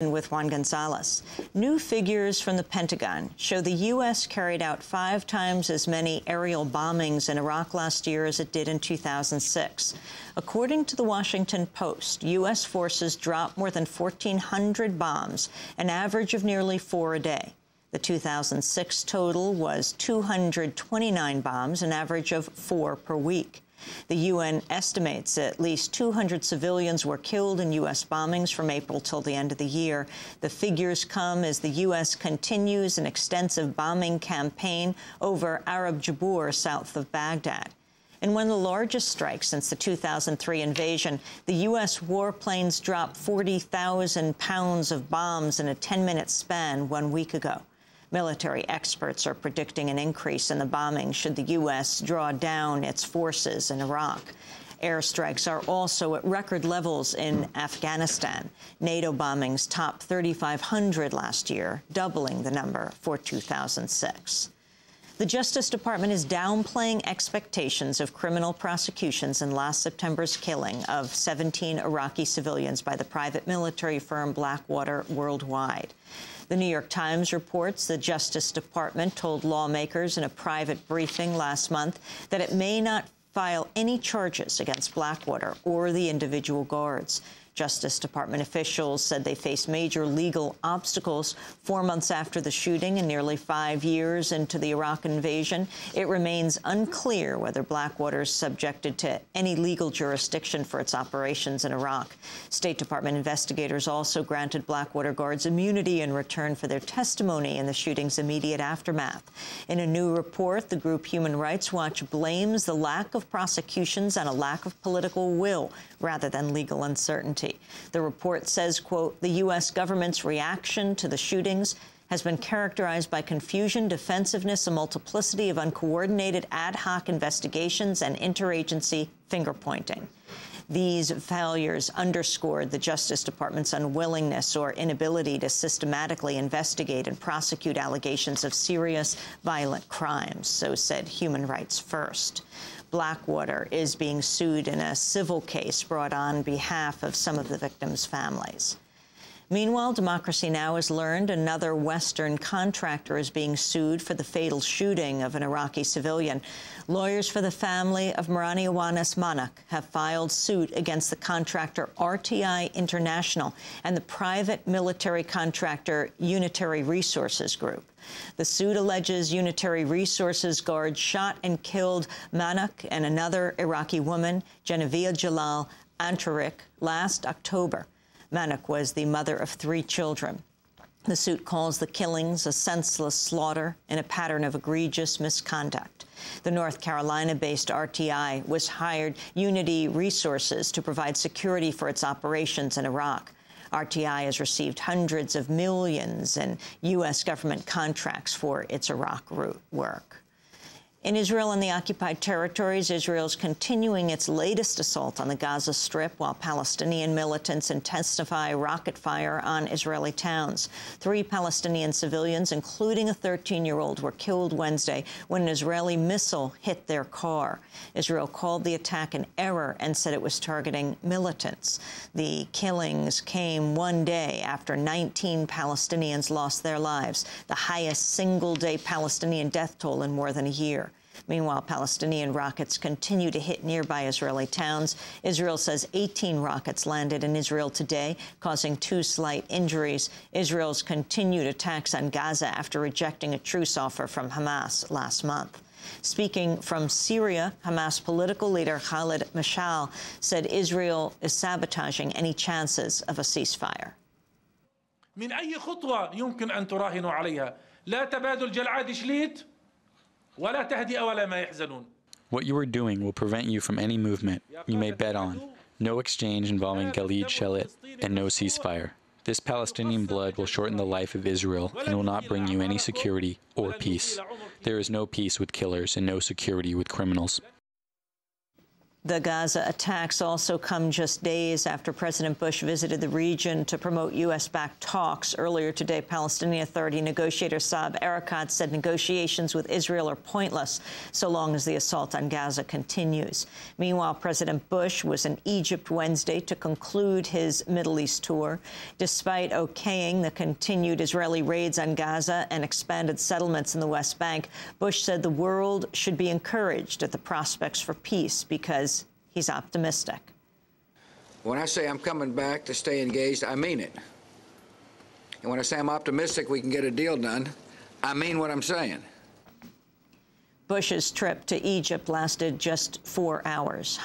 With Juan Gonzalez. New figures from the Pentagon show the U.S. carried out 5 times as many aerial bombings in Iraq last year as it did in 2006. According to the Washington Post, U.S. forces dropped more than 1,400 bombs, an average of nearly 4 a day. The 2006 total was 229 bombs, an average of 4 per week. The UN estimates at least 200 civilians were killed in U.S. bombings from April till the end of the year. The figures come as the U.S. continues an extensive bombing campaign over Arab Jabur south of Baghdad. In one of the largest strikes since the 2003 invasion, the U.S. warplanes dropped 40,000 pounds of bombs in a 10-minute span 1 week ago. Military experts are predicting an increase in the bombing should the U.S. draw down its forces in Iraq. Airstrikes are also at record levels in Afghanistan. NATO bombings topped 3,500 last year, doubling the number for 2006. The Justice Department is downplaying expectations of criminal prosecutions in last September's killing of 17 Iraqi civilians by the private military firm Blackwater worldwide. The New York Times reports the Justice Department told lawmakers in a private briefing last month that it may not file any charges against Blackwater or the individual guards. Justice Department officials said they face major legal obstacles 4 months after the shooting and nearly 5 years into the Iraq invasion. It remains unclear whether Blackwater is subjected to any legal jurisdiction for its operations in Iraq. State Department investigators also granted Blackwater guards immunity in return for their testimony in the shooting's immediate aftermath. In a new report, the group Human Rights Watch blames the lack of prosecutions on a lack of political will rather than legal uncertainty. The report says, quote, the U.S. government's reaction to the shootings has been characterized by confusion, defensiveness, a multiplicity of uncoordinated ad hoc investigations and interagency finger-pointing. These failures underscored the Justice Department's unwillingness or inability to systematically investigate and prosecute allegations of serious violent crimes, so said Human Rights First. Blackwater is being sued in a civil case brought on behalf of some of the victims' families. Meanwhile, Democracy Now! Has learned another Western contractor is being sued for the fatal shooting of an Iraqi civilian. Lawyers for the family of Marani Awanas Manak have filed suit against the contractor RTI International and the private military contractor Unitary Resources Group. The suit alleges Unitary Resources guards shot and killed Manak and another Iraqi woman, Genevieve Jalal Antarik, last October. Manak was the mother of 3 children. The suit calls the killings a senseless slaughter in a pattern of egregious misconduct. The North Carolina-based RTI was hired Unity Resources to provide security for its operations in Iraq. RTI has received hundreds of millions in U.S. government contracts for its Iraq work. In Israel and the occupied territories, Israel is continuing its latest assault on the Gaza Strip while Palestinian militants intensify rocket fire on Israeli towns. 3 Palestinian civilians, including a 13-year-old, were killed Wednesday when an Israeli missile hit their car. Israel called the attack an error and said it was targeting militants. The killings came 1 day after 19 Palestinians lost their lives, the highest single-day Palestinian death toll in more than a year. Meanwhile, Palestinian rockets continue to hit nearby Israeli towns. Israel says 18 rockets landed in Israel today, causing 2 slight injuries. Israel's continued attacks on Gaza after rejecting a truce offer from Hamas last month. Speaking from Syria, Hamas political leader Khalid Mashal said Israel is sabotaging any chances of a ceasefire. من أي خطوة يمكن أن تراهنوا عليها لا تبادل جلعاد شليت ولا تهدئة ولا ما يحزنون. What you are doing will prevent you from any movement. You may bet on no exchange involving Ghalid Shalit and no ceasefire. This Palestinian blood will shorten the life of Israel and will not bring you any security or peace. There is no peace with killers and no security with criminals. The Gaza attacks also come just days after President Bush visited the region to promote U.S.-backed talks. Earlier today, Palestinian Authority negotiator Saeb Erekat said negotiations with Israel are pointless so long as the assault on Gaza continues. Meanwhile, President Bush was in Egypt Wednesday to conclude his Middle East tour. Despite okaying the continued Israeli raids on Gaza and expanded settlements in the West Bank, Bush said the world should be encouraged at the prospects for peace because he's optimistic. When I say I'm coming back to stay engaged, I mean it. And when I say I'm optimistic we can get a deal done, I mean what I'm saying. Bush's trip to Egypt lasted just 4 hours.